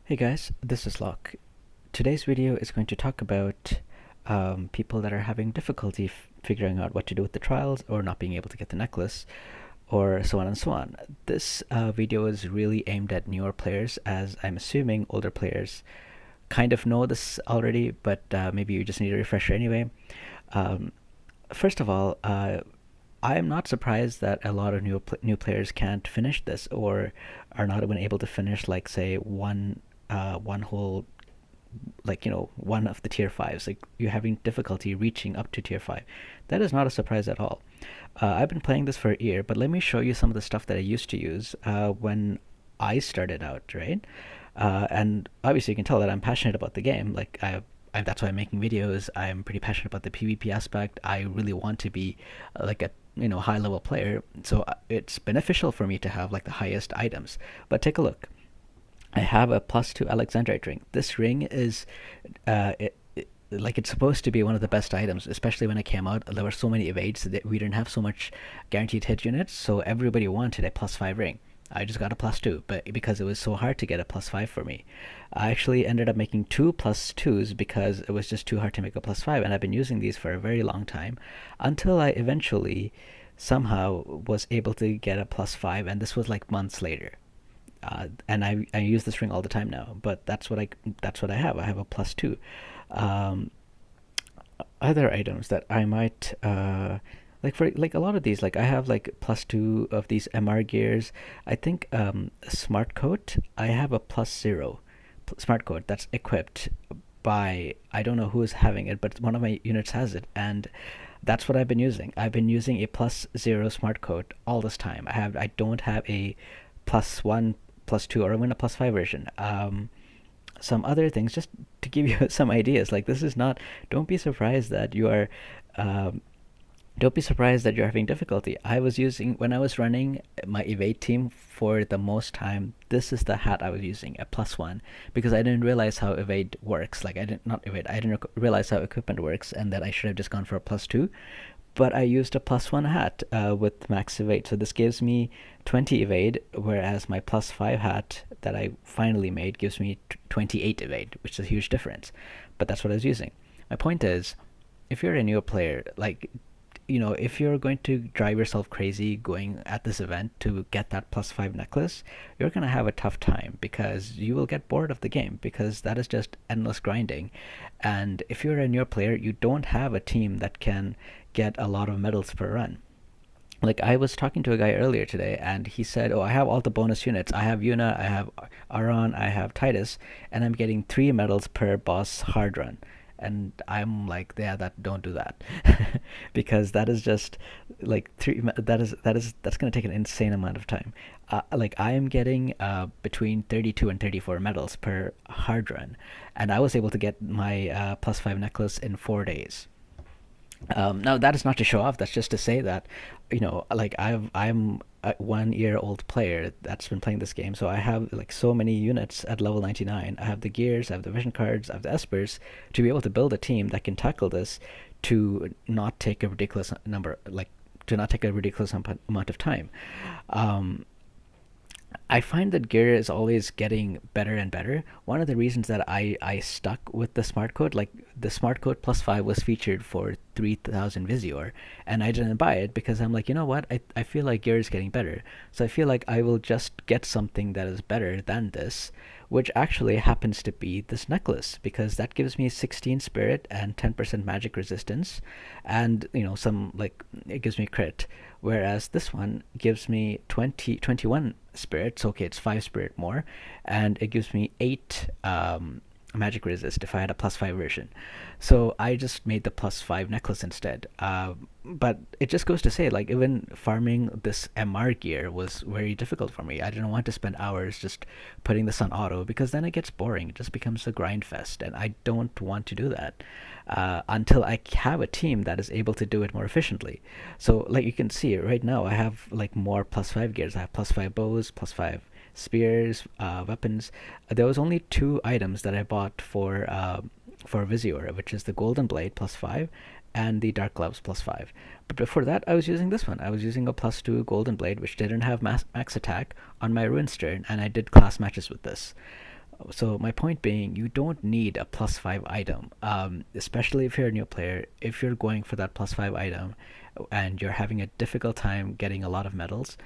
Hey guys, this is Locke. Today's video is going to talk about people that are having difficulty figuring out what to do with the trials or not being able to get the necklace or so on and so on. This video is really aimed at newer players, as I'm assuming older players kind of know this already, but maybe you just need a refresher anyway. Um, First of all, I am not surprised that a lot of new players can't finish this or are not even able to finish, like, say, one whole, like, one of the tier fives. Like, you're having difficulty reaching up to tier five. That is not a surprise at all. I've been playing this for a year, but let me show you some of the stuff that I used to use when I started out, right? And obviously, you can tell that I'm passionate about the game. Like, that's why I'm making videos. I'm pretty passionate about the PvP aspect. I really want to be like a high level player. So it's beneficial for me to have like the highest items. But take a look. I have a +2 Alexandrite ring. This ring is, like, it's supposed to be one of the best items, especially when it came out. There were so many evades that we didn't have so much guaranteed hit units, so everybody wanted a +5 ring. I just got a +2, but because it was so hard to get a +5 for me, I actually ended up making two +2s because it was just too hard to make a +5, and I've been using these for a very long time until I eventually somehow was able to get a +5, and this was like months later. And I use this ring all the time now. But that's what I have. I have a +2. Um, Other items that I might like, for like a lot of these, like I have like +2 of these MR gears. I think smart coat. I have a +0 smart coat that's equipped by, I don't know who is having it, but one of my units has it, and that's what I've been using. I've been using a +0 smart coat all this time. I don't have a +1, +2, or even a +5 version. Some other things, just to give you some ideas. Like, this is not. Don't be surprised that you are. Um, don't be surprised that you're having difficulty. I was using, when I was running my evade team for the most time, this is the hat I was using, a +1, because I didn't realize how evade works. Like, I didn't, not evade, I didn't realize how equipment works, and that I should have just gone for a +2. But I used a +1 hat with max evade. So this gives me 20 evade, whereas my +5 hat that I finally made gives me 28 evade, which is a huge difference. But that's what I was using. My point is, if you're a new player, like, if you're going to drive yourself crazy going at this event to get that +5 necklace, you're going to have a tough time because you will get bored of the game, because that is just endless grinding. And if you're a new player, you don't have a team that can get a lot of medals per run. Like, I was talking to a guy earlier today, and he said, "Oh, I have all the bonus units. I have Yuna, I have Aron, I have Tidus, and I'm getting 3 medals per boss hard run." And I'm like, "Yeah, that don't do that," because that is just like that's gonna take an insane amount of time. Like, I am getting between 32 and 34 medals per hard run, and I was able to get my +5 necklace in 4 days. Now, that is not to show off. That's just to say that, like, I'm a 1 year old player that's been playing this game, so I have like so many units at level 99. I have the gears, I have the vision cards, I have the espers to be able to build a team that can tackle this, to not take a ridiculous number, like, to not take a ridiculous amount of time. Um, I find that gear is always getting better and better. One of the reasons that I stuck with the smart code, like, the smart code +5 was featured for 3000 Visior, and I didn't buy it because I'm like, you know what? I feel like gear is getting better. So I feel like I will just get something that is better than this, which actually happens to be this necklace, because that gives me 16 spirit and 10% magic resistance, and some, like, it gives me crit, whereas this one gives me 21 spirit. So okay, it's 5 spirit more, and it gives me 8 magic resist if I had a +5 version. So I just made the +5 necklace instead. But it just goes to say, like, even farming this MR gear was very difficult for me. I didn't want to spend hours just putting this on auto, because then it gets boring. It just becomes a grind fest, and I don't want to do that until I have a team that is able to do it more efficiently. So, like, you can see right now, I have like more +5 gears. I have +5 bows, +5 spears, weapons. There was only 2 items that I bought for Visior, which is the Golden Blade +5 and the Dark Gloves +5. But before that, I was using this one. I was using a +2 Golden Blade, which didn't have max attack, on my Ruinstern, and I did class matches with this. So my point being, you don't need a plus five item, especially if you're a new player. If you're going for that plus five item, and you're having a difficult time getting a lot of medals,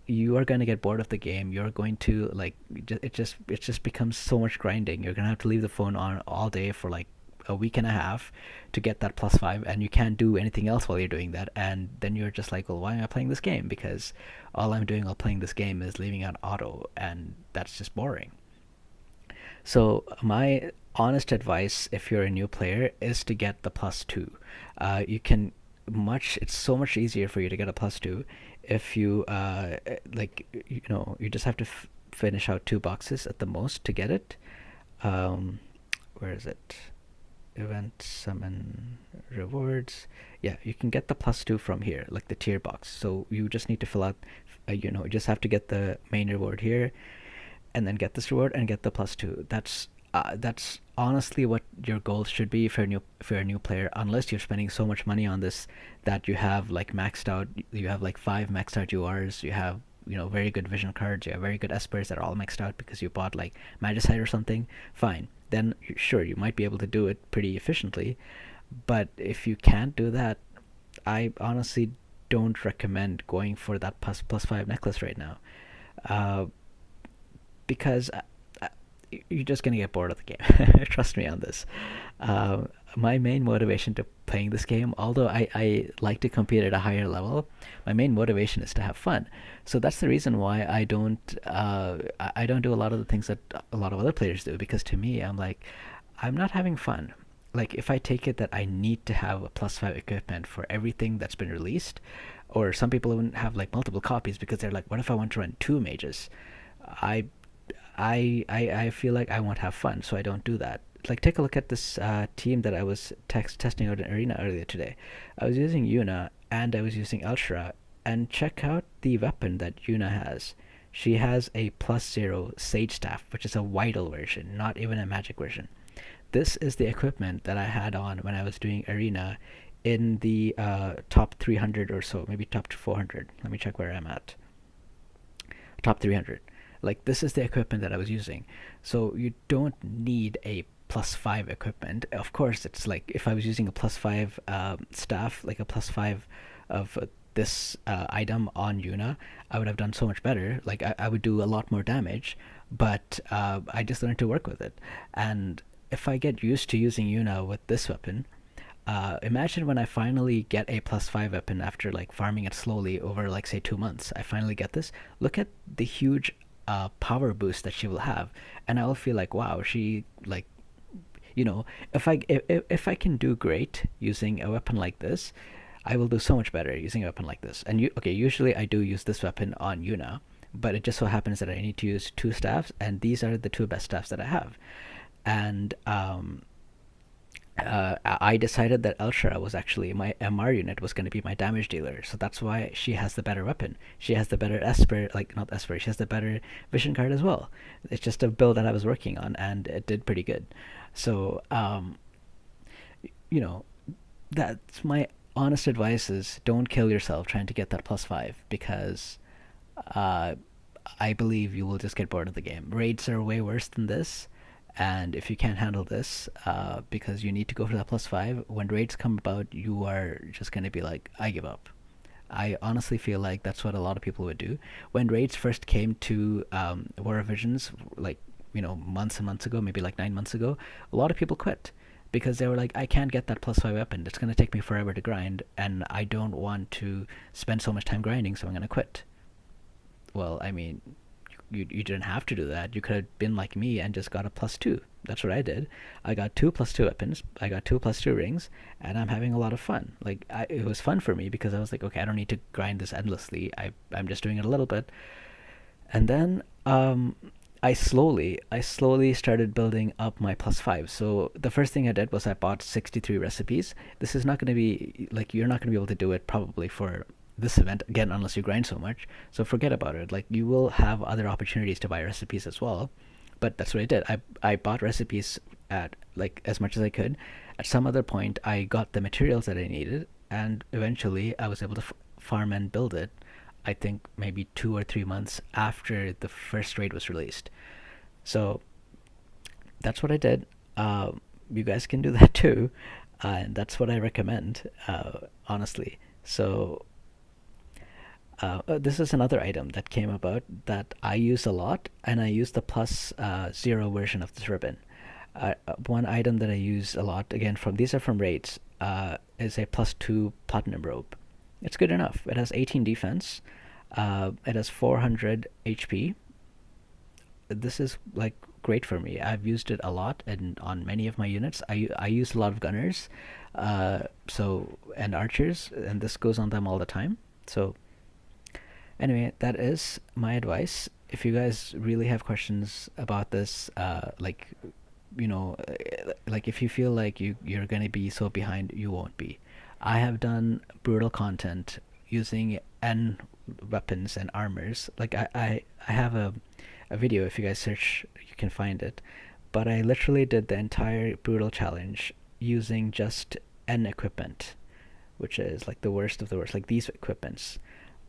you are going to get bored of the game. You're going to like it just becomes so much grinding. You're going to have to leave the phone on all day for like a week and a half to get that plus five, and you can't do anything else while you're doing that. And then you're just like, well, why am I playing this game? Because all I'm doing while playing this game is leaving out auto, and that's just boring. So my honest advice, if you're a new player, is to get the plus two. You can much. It's so much easier for you to get a plus two if you you just have to finish out two boxes at the most to get it. Um, where is it? Event summon rewards. Yeah, you can get the plus two from here, like the tier box. So you just need to fill out. You just have to get the main reward here, and then get this reward and get the plus two. That's honestly what your goals should be if you're a new player. Unless you're spending so much money on this that you have like maxed out, you have like five maxed out URs, you have very good vision cards, you have very good espers that are all maxed out because you bought like Magicite or something. Fine, then sure you might be able to do it pretty efficiently. But if you can't do that, I honestly don't recommend going for that plus five necklace right now. Uh, because you're just gonna get bored of the game. Trust me on this. My main motivation to playing this game, although I like to compete at a higher level, my main motivation is to have fun. So that's the reason why I don't do a lot of the things that a lot of other players do. Because to me, I'm like, I'm not having fun. Like if I take it that I need to have a plus five equipment for everything that's been released, or some people even have like multiple copies because they're like, what if I want to run two mages? I I feel like I won't have fun, so I don't do that. Like, take a look at this team that I was testing out in Arena earlier today. I was using Yuna and I was using Ultra, and check out the weapon that Yuna has. She has a plus zero Sage Staff, which is a vital version, not even a magic version. This is the equipment that I had on when I was doing Arena in the top 300 or so, maybe top 400. Let me check where I'm at. Top 300. Like this is the equipment that I was using. So you don't need a plus five equipment. Of course, it's like if I was using a plus five staff, like a plus five of this item on Yuna, I would have done so much better. Like I would do a lot more damage, but I just learned to work with it. And if I get used to using Yuna with this weapon, imagine when I finally get a plus five weapon after like farming it slowly over like say 2 months. I finally get this. Look at the huge power boost that she will have, and I will feel like wow, she like if I can do great using a weapon like this, I will do so much better using a weapon like this. And usually I do use this weapon on Yuna, but it just so happens that I need to use two staffs, and these are the two best staffs that I have. And I decided that Ultra was actually my MR unit was going to be my damage dealer, so that's why she has the better weapon. She has the better Esper, like not Esper. She has the better Vision card as well. It's just a build that I was working on, and it did pretty good. So, you know, that's my honest advice: is don't kill yourself trying to get that plus five, because uh, I believe you will just get bored of the game. Raids are way worse than this, and if you can't handle this, because you need to go for that plus five, when raids come about, you are just going to be like, I give up. I honestly feel like that's what a lot of people would do. When raids first came to War of Visions, like, months and months ago, maybe like 9 months ago, a lot of people quit because they were like, I can't get that plus five weapon. It's going to take me forever to grind, and I don't want to spend so much time grinding, so I'm going to quit. Well, I mean, you didn't have to do that. You could have been like me and just got a plus two. That's what I did. I got two plus two weapons. I got two plus two rings, and I'm having a lot of fun. Like it was fun for me because I was like, okay, I don't need to grind this endlessly. I'm just doing it a little bit, and then I slowly started building up my plus five. So the first thing I did was I bought 63 recipes. This is not going to be like, you're not going to be able to do it probably for this event again unless you grind so much. So forget about it. Like, you will have other opportunities to buy recipes as well. But that's what I did. I bought recipes at like as much as I could. At some other point, I got the materials that I needed, and eventually I was able to farm and build it. I think maybe 2 or 3 months after the first raid was released. So that's what I did. You guys can do that too, and that's what I recommend, honestly. So this is another item that came about that I use a lot, and I use the plus zero version of this ribbon. One item that I use a lot, again, from these are from raids, is a plus two platinum robe. It's good enough. It has 18 defense. It has 400 HP. This is like great for me. I've used it a lot and on many of my units. I use a lot of gunners, and archers, and this goes on them all the time. So anyway, that is my advice. If you guys really have questions about this, like if you feel like you're gonna be so behind, you won't be. I have done brutal content using N weapons and armors. Like I have a video, if you guys search you can find it. But I literally did the entire brutal challenge using just N equipment, which is like the worst of the worst, like these equipments.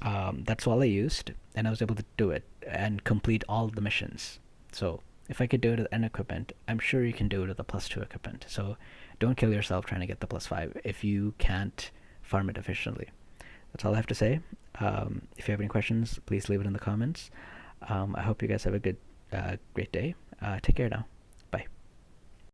That's all I used, and I was able to do it and complete all the missions. So if I could do it with N equipment, I'm sure you can do it with the plus two equipment. So don't kill yourself trying to get the plus five if you can't farm it efficiently. That's all I have to say. If you have any questions, please leave it in the comments. I hope you guys have a great day. Take care now.